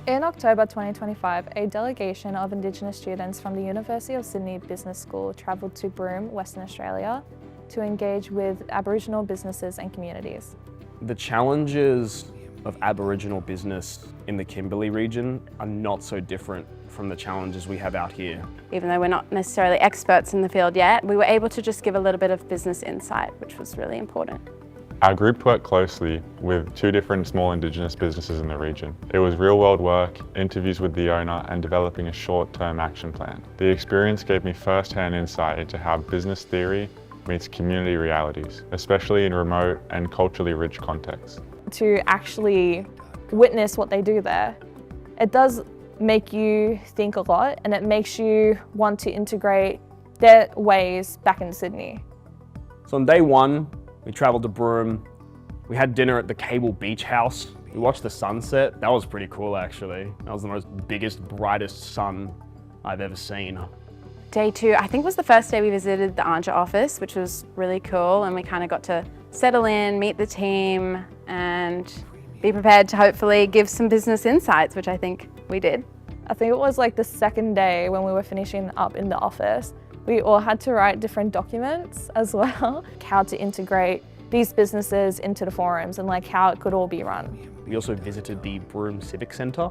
In October 2025, a delegation of Indigenous students from the University of Sydney Business School travelled to Broome, Western Australia, to engage with Aboriginal businesses and communities. The challenges of Aboriginal business in the Kimberley region are not so different from the challenges we have out here. Even though we're not necessarily experts in the field yet, we were able to just give a little bit of business insight, which was really important. Our group worked closely with 2 different small Indigenous businesses in the region. It was real-world work, interviews with the owner, and developing a short-term action plan. The experience gave me first-hand insight into how business theory meets community realities, especially in remote and culturally rich contexts. To actually witness what they do there, it does make you think a lot, and it makes you want to integrate their ways back in Sydney. So on day 1, we travelled to Broome. We had dinner at the Cable Beach House. We watched the sunset. That was pretty cool, actually. That was the biggest, brightest sun I've ever seen. Day 2, I think, was the first day we visited the Anja office, which was really cool, and we kind of got to settle in, meet the team, and be prepared to hopefully give some business insights, which I think we did. I think it was like the second day when we were finishing up in the office. We all had to write different documents as well, how to integrate these businesses into the forums and like how it could all be run. We also visited the Broome Civic Centre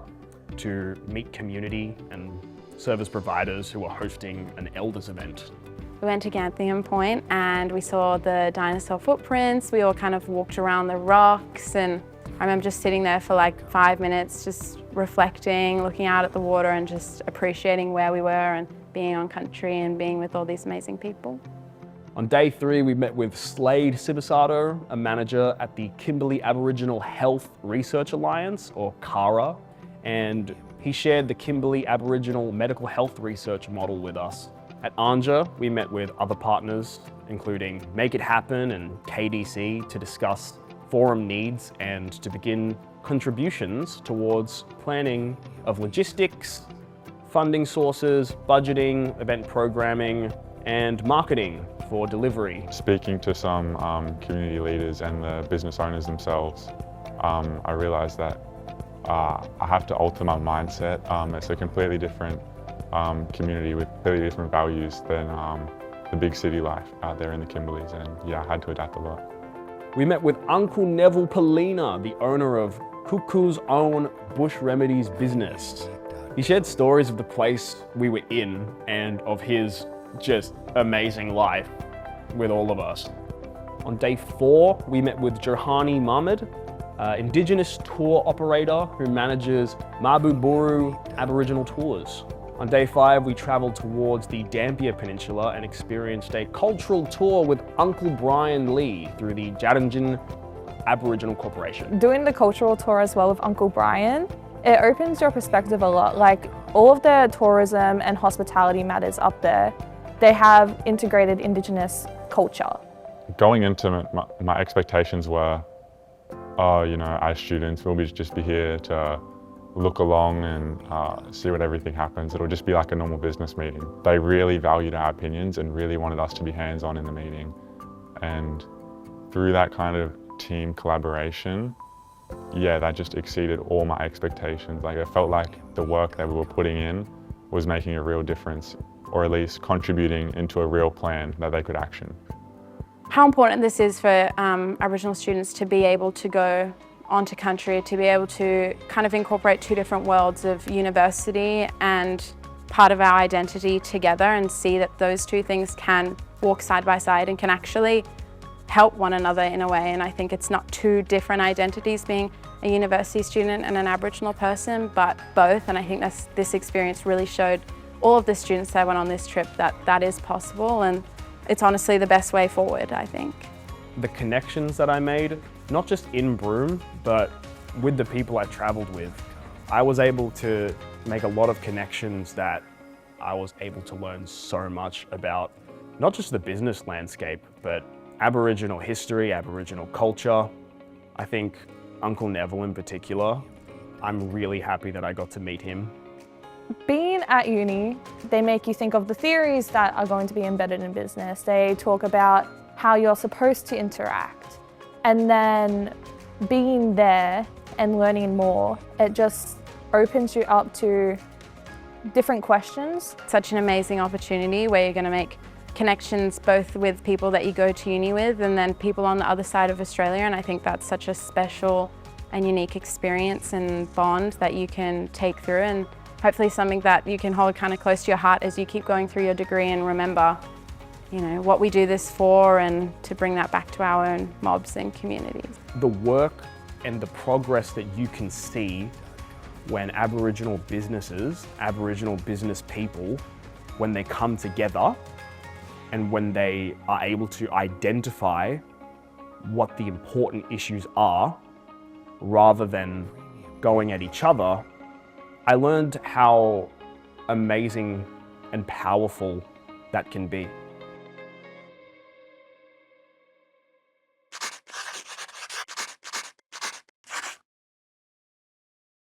to meet community and service providers who were hosting an elders event. We went to Gantheum Point and we saw the dinosaur footprints. We all kind of walked around the rocks, and I remember just sitting there for like 5 minutes, just reflecting, looking out at the water and just appreciating where we were and being on country and being with all these amazing people. On day 3, we met with Slade Sibasato, a manager at the Kimberley Aboriginal Health Research Alliance, or CARA, and he shared the Kimberley Aboriginal Medical Health Research model with us. At Anja, we met with other partners, including Make It Happen and KDC, to discuss forum needs and to begin contributions towards planning of logistics, funding sources, budgeting, event programming, and marketing for delivery. Speaking to some community leaders and the business owners themselves, I realized that I have to alter my mindset. It's a completely different community with completely different values than the big city life out there in the Kimberleys, and yeah, I had to adapt a lot. We met with Uncle Neville Polina, the owner of Cuckoo's Own Bush Remedies business. He shared stories of the place we were in and of his just amazing life with all of us. On day 4, we met with Johanni Mahmood, Indigenous tour operator who manages Mabuburu Aboriginal tours. On day 5, we travelled towards the Dampier Peninsula and experienced a cultural tour with Uncle Brian Lee through the Jaranjin Aboriginal Corporation. Doing the cultural tour as well with Uncle Brian, it opens your perspective a lot. Like all of the tourism and hospitality matters up there, they have integrated Indigenous culture. Going into my expectations were, oh, you know, as students, we'll just be here to look along and see what everything happens. It'll just be like a normal business meeting. They really valued our opinions and really wanted us to be hands-on in the meeting. And through that kind of team collaboration, yeah, that just exceeded all my expectations. Like, it felt like the work that we were putting in was making a real difference, or at least contributing into a real plan that they could action. How important this is for Aboriginal students to be able to go onto country, to be able to kind of incorporate 2 different worlds of university and part of our identity together, and see that those 2 things can walk side by side and can actually help one another in a way. And I think it's not 2 different identities, being a university student and an Aboriginal person, but both. And I think this experience really showed all of the students that went on this trip that that is possible, and it's honestly the best way forward, I think. The connections that I made, not just in Broome, but with the people I travelled with, I was able to make a lot of connections that I was able to learn so much about not just the business landscape, but Aboriginal history, Aboriginal culture. I think Uncle Neville in particular, I'm really happy that I got to meet him. Being at uni, they make you think of the theories that are going to be embedded in business. They talk about how you're supposed to interact. And then being there and learning more, it just opens you up to different questions. Such an amazing opportunity where you're going to make connections both with people that you go to uni with and then people on the other side of Australia, and I think that's such a special and unique experience and bond that you can take through, and hopefully something that you can hold kind of close to your heart as you keep going through your degree and remember, you know, what we do this for and to bring that back to our own mobs and communities. The work and the progress that you can see when Aboriginal businesses, Aboriginal business people, when they come together and when they are able to identify what the important issues are rather than going at each other, I learned how amazing and powerful that can be.